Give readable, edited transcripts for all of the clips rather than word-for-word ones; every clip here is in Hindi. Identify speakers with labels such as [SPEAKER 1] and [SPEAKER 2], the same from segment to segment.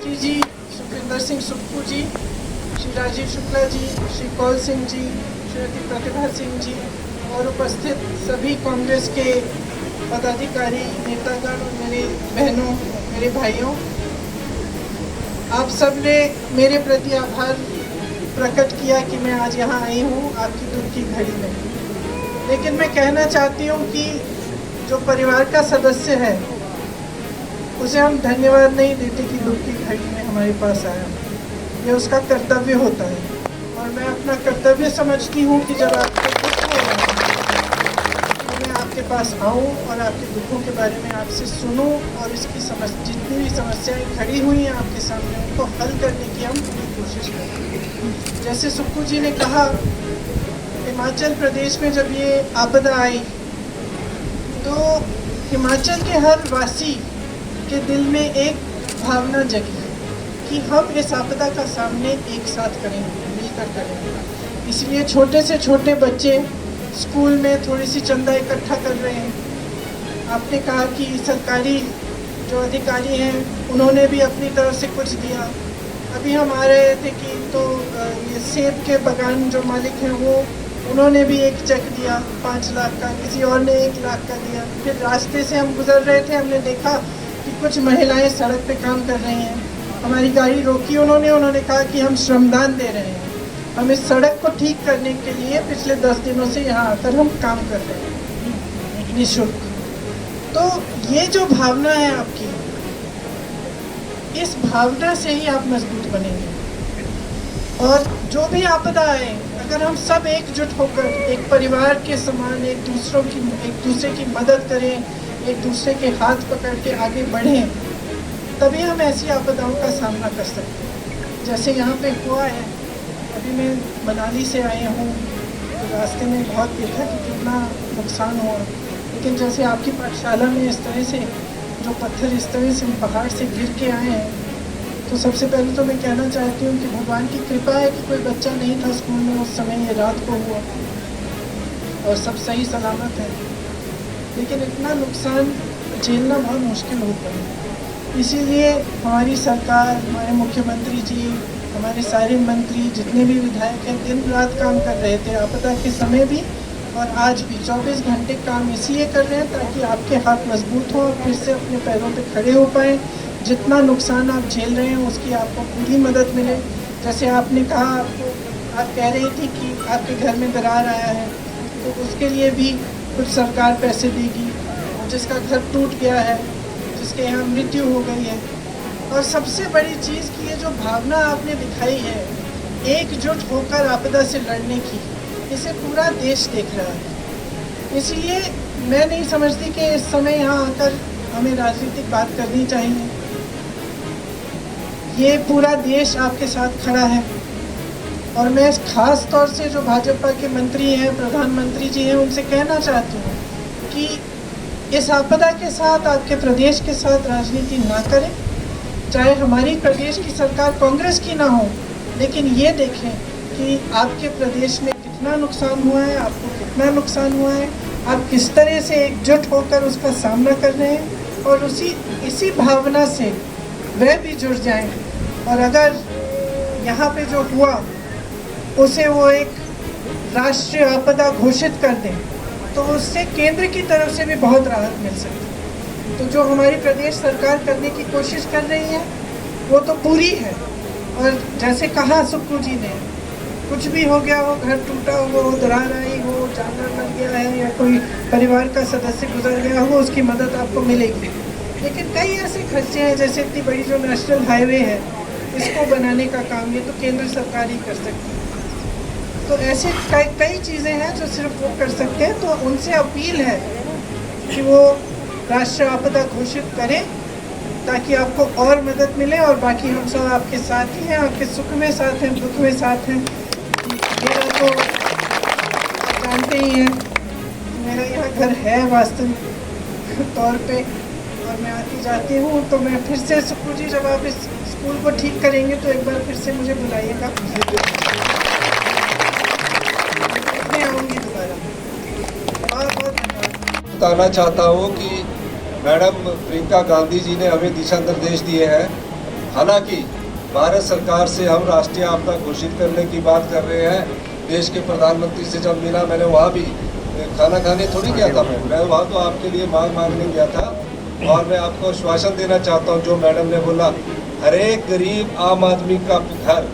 [SPEAKER 1] श्री जी सुखविंदर सिंह सुक्खू जी, श्री राजीव शुक्ला जी, श्री कौल सिंह जी, श्रीमती प्रतिभा सिंह जी और उपस्थित सभी कांग्रेस के पदाधिकारी, नेतागण और मेरे बहनों, मेरे भाइयों, आप सब ने मेरे प्रति आभार प्रकट किया कि मैं आज यहाँ आई हूँ आपकी दुख की घड़ी में। लेकिन मैं कहना चाहती हूँ कि जो परिवार का सदस्य है उसे हम धन्यवाद नहीं देते कि दुख की घड़ी में हमारे पास आया। ये उसका कर्तव्य होता है और मैं अपना कर्तव्य समझती हूँ कि जब आपको दुख हो रहा है तो मैं आपके पास आऊँ और आपके दुखों के बारे में आपसे सुनूँ और इसकी जितनी भी समस्याएं खड़ी हुई हैं आपके सामने उनको हल करने की हम पूरी कोशिश करें। जैसे सुक्खू जी ने कहा, हिमाचल प्रदेश में जब ये आपदा आई तो हिमाचल के हर वासी के दिल में एक भावना जगी कि हम इस आपदा का सामने एक साथ करेंगे, मिलकर करेंगे। इसलिए छोटे से छोटे बच्चे स्कूल में थोड़ी सी चंदा इकट्ठा कर रहे हैं। आपने कहा कि सरकारी जो अधिकारी हैं उन्होंने भी अपनी तरफ से कुछ दिया। अभी हम आ रहे थे कि तो ये सेब के बागान जो मालिक हैं वो उन्होंने भी एक चेक दिया 5 लाख का, किसी और ने 1 लाख का दिया। फिर रास्ते से हम गुजर रहे थे, हमने देखा कि कुछ महिलाएं सड़क पे काम कर रही हैं। हमारी गाड़ी रोकी उन्होंने कहा कि हम श्रमदान दे रहे हैं, हम इस सड़क को ठीक करने के लिए पिछले 10 दिनों से यहाँ आकर हम काम कर रहे हैं निःशुल्क। तो ये जो भावना है आपकी, इस भावना से ही आप मजबूत बनेंगे। और जो भी आपदा आए, अगर हम सब एकजुट होकर एक परिवार के समान एक दूसरे की मदद करें, एक दूसरे के हाथ पकड़ के आगे बढ़ें, तभी हम ऐसी आपदाओं का सामना कर सकते हैं। जैसे यहाँ पे हुआ है, अभी मैं मनाली से आया हूँ तो रास्ते में बहुत देखा कि कितना नुकसान हुआ। लेकिन जैसे आपकी पाठशाला में इस तरह से जो पत्थर इस तरह से पहाड़ से गिर के आए हैं, तो सबसे पहले तो मैं कहना चाहती हूँ कि भगवान की कृपा है कि कोई बच्चा नहीं था स्कूल में उस समय, ये रात को हुआ और सब सही सलामत है। लेकिन इतना नुकसान झेलना बहुत मुश्किल होता है। इसीलिए हमारी सरकार, हमारे मुख्यमंत्री जी, हमारे सारे मंत्री, जितने भी विधायक हैं, दिन रात काम कर रहे थे आपदा के समय भी और आज भी 24 घंटे काम इसलिए कर रहे हैं ताकि आपके हाथ मजबूत हों और फिर से अपने पैरों पे खड़े हो पाएँ। जितना नुकसान आप झेल रहे हैं उसकी आपको पूरी मदद मिले। जैसे आपने कहा, आप कह रही थी कि आपके घर में दरार आया है तो उसके लिए भी कुछ सरकार पैसे देगी। जिसका घर टूट गया है, जिसके यहाँ मृत्यु हो गई है, और सबसे बड़ी चीज़ की ये जो भावना आपने दिखाई है एकजुट होकर आपदा से लड़ने की, इसे पूरा देश देख रहा है। इसलिए मैं नहीं समझती कि इस समय यहाँ आकर हमें राजनीतिक बात करनी चाहिए। ये पूरा देश आपके साथ खड़ा है और मैं खास तौर से जो भाजपा के मंत्री हैं, प्रधानमंत्री जी हैं, उनसे कहना चाहती हूँ कि इस आपदा के साथ, आपके प्रदेश के साथ राजनीति ना करें। चाहे हमारी प्रदेश की सरकार कांग्रेस की ना हो, लेकिन ये देखें कि आपके प्रदेश में कितना नुकसान हुआ है, आपको कितना नुकसान हुआ है, आप किस तरह से एकजुट होकर उसका सामना कर रहे हैं और इसी भावना से वह भी जुड़ जाएं। और अगर यहाँ पे जो हुआ उसे वो एक राष्ट्रीय आपदा घोषित कर दें तो उससे केंद्र की तरफ से भी बहुत राहत मिल सकती है। तो जो हमारी प्रदेश सरकार करने की कोशिश कर रही है वो तो पूरी है। और जैसे कहा सुक्खू जी ने, कुछ भी हो गया हो, घर टूटा हो, दरार आई हो, जानवर मर गया है या कोई परिवार का सदस्य गुजर गया हो, उसकी मदद आपको मिलेगी। लेकिन कई ऐसे खर्चे हैं, जैसे इतनी बड़ी जो नेशनल हाईवे है, इसको बनाने का काम ये तो केंद्र सरकार ही कर सकती है। तो ऐसे कई चीज़ें हैं जो सिर्फ वो कर सकते हैं। तो उनसे अपील है कि वो राष्ट्रीय आपदा घोषित करें ताकि आपको और मदद मिले। और बाकी हम सब आपके साथ ही हैं, आपके सुख में साथ हैं, दुख में साथ हैं। मेरा तो जानते ही हैं, मेरा यहाँ घर है वास्तविक तौर पे और मैं आती जाती हूँ। तो मैं फिर से सुक्खू जी, जब आप इस स्कूल को ठीक करेंगे तो एक बार फिर से मुझे बुलाइएगा, मैं आऊँगी दोबारा। बहुत बहुत धन्यवाद।
[SPEAKER 2] बताना चाहता हूँ कि मैडम प्रियंका गांधी जी ने हमें दिशा निर्देश दिए हैं। हालांकि भारत सरकार से हम राष्ट्रीय आपदा घोषित करने की बात कर रहे हैं। देश के प्रधानमंत्री से जब मिला, मैंने वहाँ भी खाना खाने थोड़ी गया था, मैं वहाँ तो आपके लिए मांग मांगने गया था। और मैं आपको आश्वासन देना चाहता हूँ, जो मैडम ने बोला, हर एक गरीब आम आदमी का घर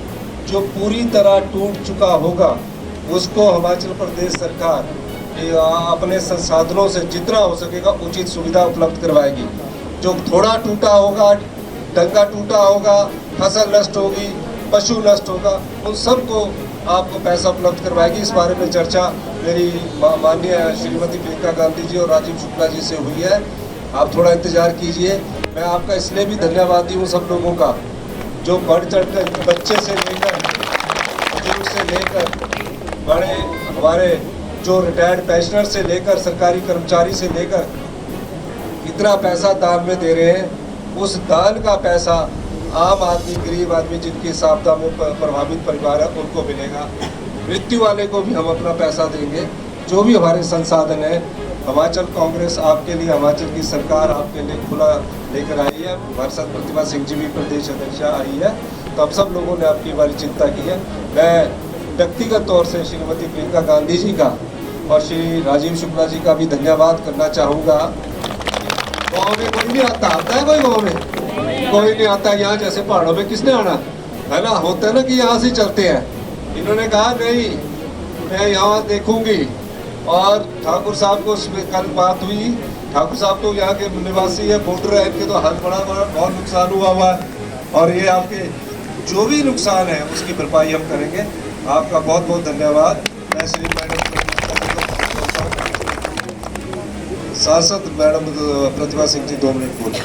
[SPEAKER 2] जो पूरी तरह टूट चुका होगा उसको हिमाचल प्रदेश सरकार अपने संसाधनों से जितना हो सकेगा उचित सुविधा उपलब्ध करवाएगी। जो थोड़ा टूटा होगा, डंगा टूटा होगा, फसल नष्ट होगी, पशु नष्ट होगा, उन सबको आपको पैसा उपलब्ध करवाएगी। इस बारे में चर्चा मेरी माननीय श्रीमती प्रियंका गांधी जी और राजीव शुक्ला जी से हुई है। आप थोड़ा इंतजार कीजिए। मैं आपका इसलिए भी धन्यवादी हूँ सब लोगों का, जो बढ़ चढ़ कर बच्चे से लेकर बुजुर्ग से लेकर बड़े, हमारे जो रिटायर्ड पेंशनर से लेकर सरकारी कर्मचारी से लेकर इतना पैसा दान में दे रहे हैं। उस दान का पैसा आम आदमी, गरीब आदमी जिनकी आपदा में प्रभावित परिवार है उनको मिलेगा। मृत्यु वाले को भी हम अपना पैसा देंगे। जो भी हमारे संसाधन है, हिमाचल कांग्रेस आपके लिए, हिमाचल की सरकार आपके लिए खुला लेकर आई है। हमारे साथ प्रतिभा सिंह जी भी प्रदेश अध्यक्ष आई है, तो अब सब लोगों ने आपकी बारी चिंता की है। मैं व्यक्तिगत तौर से श्रीमती प्रियंका गांधी जी का और श्री राजीव शुक्ला जी का भी धन्यवाद करना चाहूँगा। गाँव में कोई नहीं आता है, कोई गाँव में कोई नहीं आता। यहाँ जैसे पहाड़ों में किसने आना है ना, होता है ना कि यहाँ से चलते हैं। इन्होंने कहा नहीं, मैं यहाँ देखूंगी। और ठाकुर साहब को कल बात हुई, ठाकुर साहब तो यहाँ के निवासी है, वोटर है, इनके तो हाथ बड़ा बहुत नुकसान हुआ है। और ये आपके जो भी नुकसान है उसकी भरपाई हम करेंगे। आपका बहुत बहुत धन्यवाद। मैं श्री मैडम सांसद मैडम प्रतिभा सिंह जी 2 मिनट बोले।